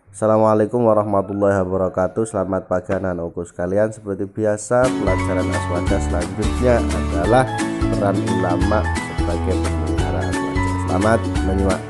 Assalamualaikum warahmatullahi wabarakatuh. Selamat pagi anak-anakku sekalian. Seperti biasa, pelajaran aswaja selanjutnya adalah peran ulama sebagai pemelihara aswaja. Selamat menyimak.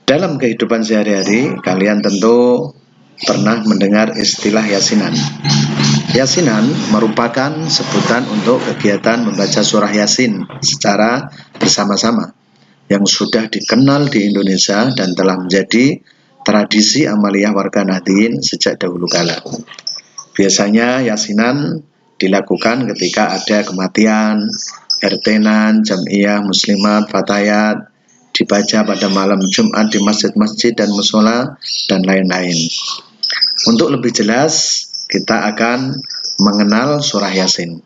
Dalam kehidupan sehari-hari, kalian tentu pernah mendengar istilah yasinan. Yasinan merupakan sebutan untuk kegiatan membaca surah Yasin secara bersama-sama yang sudah dikenal di Indonesia dan telah menjadi tradisi amaliyah warga Nahdien sejak dahulu kala. Biasanya yasinan dilakukan ketika ada kematian, ertenan, jam'iyah, muslimat, fatayat, dibaca pada malam Jumat di masjid-masjid dan musola, dan lain-lain. Untuk lebih jelas, kita akan mengenal surah Yasin.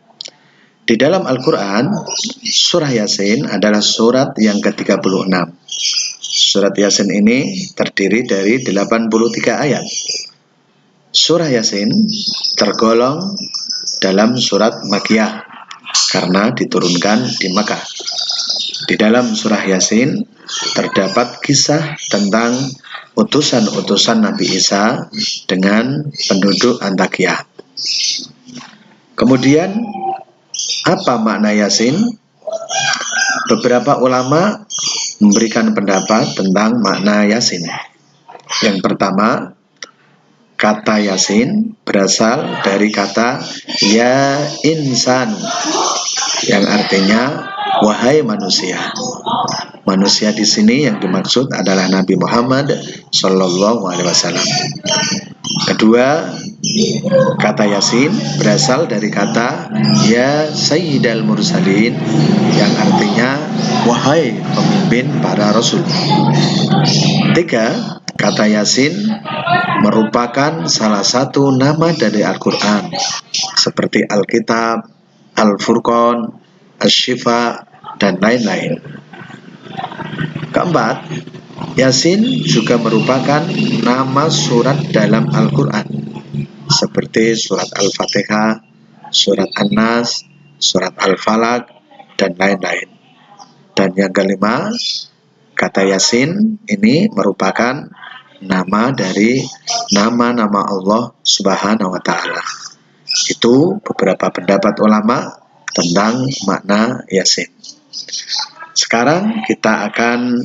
Di dalam Al-Quran, surah Yasin adalah surat yang ke-36. Surat Yasin ini terdiri dari 83 ayat. Surah Yasin tergolong dalam surat Makkiyah karena diturunkan di Makkah. Di dalam surah Yasin terdapat kisah tentang utusan-utusan Nabi Isa dengan penduduk Antakya. Kemudian, apa makna Yasin? Beberapa ulama memberikan pendapat tentang makna Yasin. Yang pertama, kata Yasin berasal dari kata ya insan, yang artinya wahai manusia. Manusia di sini yang dimaksud adalah Nabi Muhammad Shallallahu Alaihi Wasallam. Kedua, kata Yasin berasal dari kata ya Sayyidal Mursalin, yang artinya wahai pemimpin para rasul. Tiga, kata Yasin merupakan salah satu nama dari Al-Quran seperti Alkitab, Al-Furqan, Asy-Syifa, dan lain-lain. Keempat, Yasin juga merupakan nama surat dalam Al-Quran seperti surat Al-Fatihah, surat An-Nas, surat Al-Falaq, dan lain-lain. Dan yang kelima, kata Yasin ini merupakan nama dari nama-nama Allah Subhanahu wa Ta'ala. Itu beberapa pendapat ulama tentang makna Yasin. Sekarang kita akan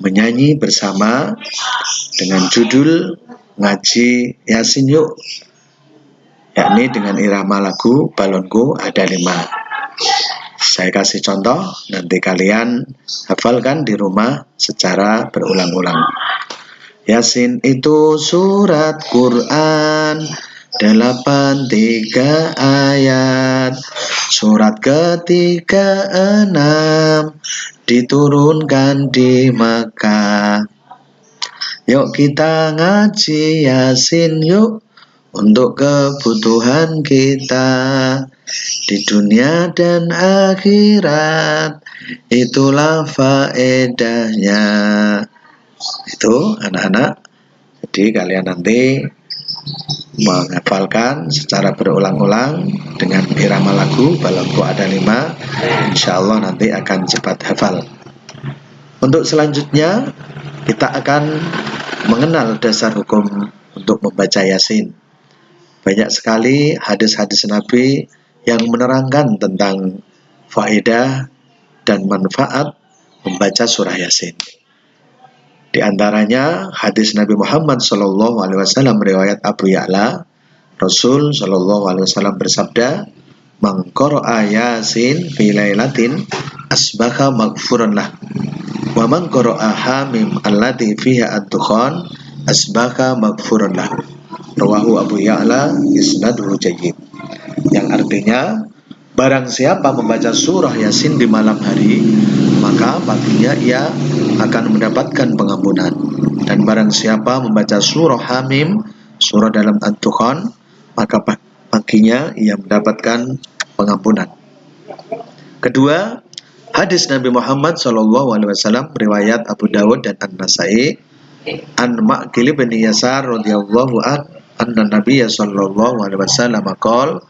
menyanyi bersama dengan judul Ngaji Yasin Yuk, yakni dengan irama lagu Balonku Ada 5. Saya kasih contoh, nanti kalian hafalkan di rumah secara berulang-ulang. Yasin itu surat Quran 83 ayat, surat ke-36 diturunkan di Makkah. Yuk kita ngaji Yasin yuk, untuk kebutuhan kita di dunia dan akhirat, itulah faedahnya. Itu anak-anak, jadi kalian nanti menghafalkan secara berulang-ulang dengan irama lagu Balonku Ada 5, insya Allah nanti akan cepat hafal. Untuk selanjutnya kita akan mengenal dasar hukum untuk membaca Yasin. Banyak sekali hadis-hadis Nabi yang menerangkan tentang faedah dan manfaat membaca surah Yasin. Di antaranya hadis Nabi Muhammad Shallallahu Alaihi Wasallam riwayat Abu Ya'la, Rasul Shallallahu Alaihi Wasallam bersabda, "Man qara'a Yasin fi lailatin asbaha maghfuran lah, wa man qara'a Hamim allati fiha ad-dukhan asbaha maghfuran lah." Rawahu Abu Ya'la isnaduhu jayyid. Yang artinya, barang siapa membaca surah Yasin di malam hari, maka paginya ia akan mendapatkan pengampunan. Dan barang siapa membaca surah Hamim, surah dalam Ad-Dukhan, maka paginya ia mendapatkan pengampunan. Kedua, hadis Nabi Muhammad SAW riwayat Abu Dawud dan An-Nasai an Ma'qil bin Yasar radhiyallahu anna Nabiyya sallallahu alaihi wasallam qala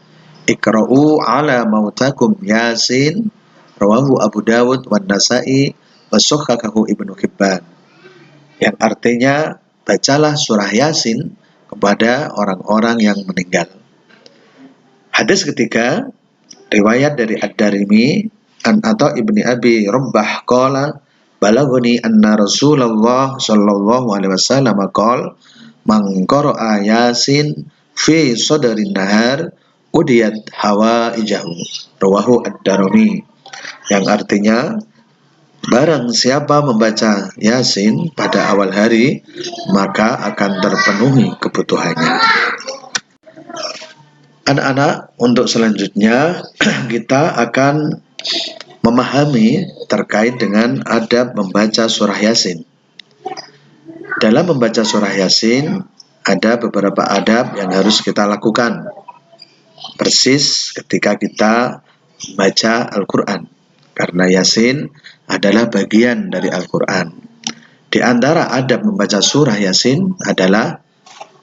iqra'u ala mautakum Yasin, rawahu Abu Dawud wan Nasai wa sahhahahu Ibnu Hibban. Yang artinya, bacalah surah Yasin kepada orang-orang yang meninggal. Hadis ketiga, riwayat dari Ad-Darimi an Atha ibni Abi Rabbah qala balaghani anna Rasulullah sallallahu alaihi wasallam qala man qara'a Yasin fi sadrin nahar udiyat hawaijahu, rawahu Ad-Darimi. Yang artinya, barang siapa membaca Yasin pada awal hari, maka akan terpenuhi kebutuhannya. Anak-anak, untuk selanjutnya kita akan memahami terkait dengan adab membaca surah Yasin. Dalam membaca surah Yasin, ada beberapa adab yang harus kita lakukan persis ketika kita membaca Al-Quran, karena Yasin adalah bagian dari Al-Quran. Di antara adab membaca surah Yasin adalah,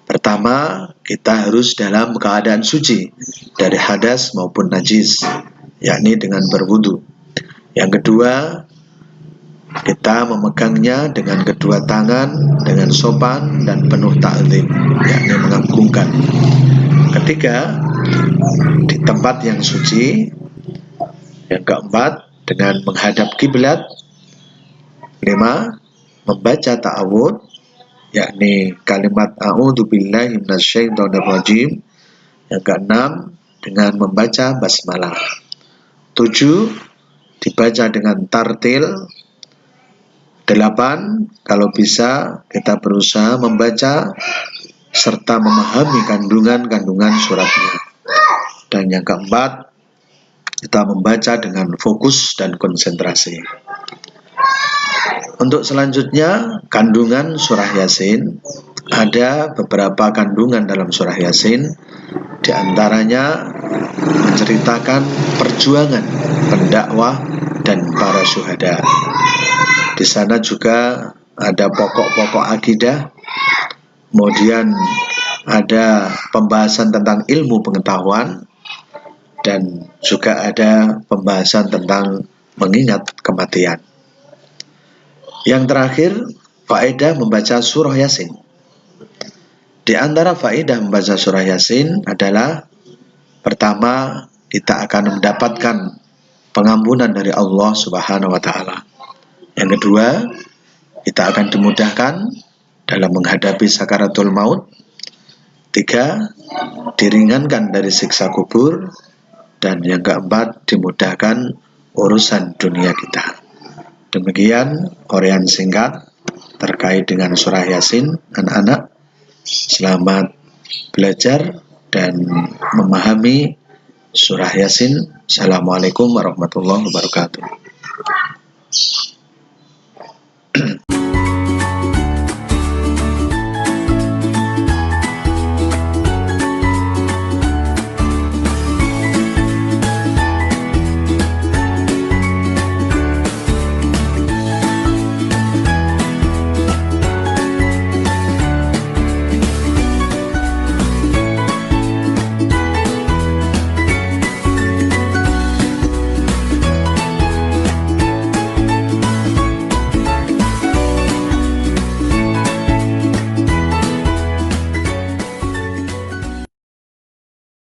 pertama, kita harus dalam keadaan suci dari hadas maupun najis, yakni dengan berwudu. Yang kedua, kita memegangnya dengan kedua tangan dengan sopan dan penuh ta'zim, yakni mengagungkan. Ketiga, di tempat yang suci. Yang keempat, dengan menghadap kiblat. 5, membaca ta'awud, yakni kalimat a'udzubillahi minasyaitonirrajim. Yang keenam, dengan membaca basmalah. 7, dibaca dengan tartil. 8, kalau bisa kita berusaha membaca serta memahami kandungan-kandungan suratnya. Dan yang keempat, kita membaca dengan fokus dan konsentrasi. Untuk selanjutnya, kandungan surah Yasin. Ada beberapa kandungan dalam surah Yasin. Di antaranya menceritakan perjuangan pendakwah dan para syuhada. Di sana juga ada pokok-pokok akidah, kemudian ada pembahasan tentang ilmu pengetahuan, dan juga ada pembahasan tentang mengingat kematian. Yang terakhir, faedah membaca surah Yasin. Di antara faedah membaca surah Yasin adalah, pertama, kita akan mendapatkan pengampunan dari Allah Subhanahu wa Ta'ala. Yang kedua, kita akan dimudahkan dalam menghadapi sakaratul maut. 3, diringankan dari siksa kubur. Dan yang keempat, dimudahkan urusan dunia kita. Demikian uraian singkat terkait dengan surah Yasin. Anak-anak, selamat belajar dan memahami surah Yasin. Assalamualaikum warahmatullahi wabarakatuh.